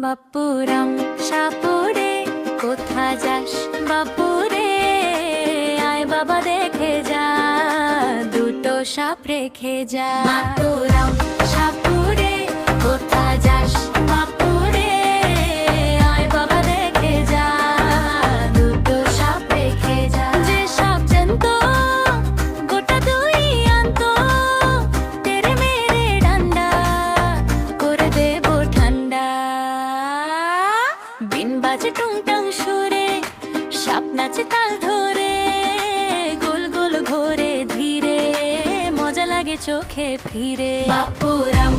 বাপুরাম সাপুরে কোথা যাস বাপুরে, আয় বাবা দেখে যা, দুটো সাপ রেখে যা। বাপুরাম সাপুরে কোথা যাস বাপুরে, আয় বাবা দেখে যা, দুটো সাপ রেখে যা। যে সাপ জানতো গোটা দুই আনতো, তেরে মেরে ডান্ডা করে দেবো ঠান্ডা। বিন বাজে টুংটাং সুরে সাপ নাচে তাল ধরে, গোল গোল ঘোরে ধীরে, মজা লাগে চোখে ফিরে। বাপুরাম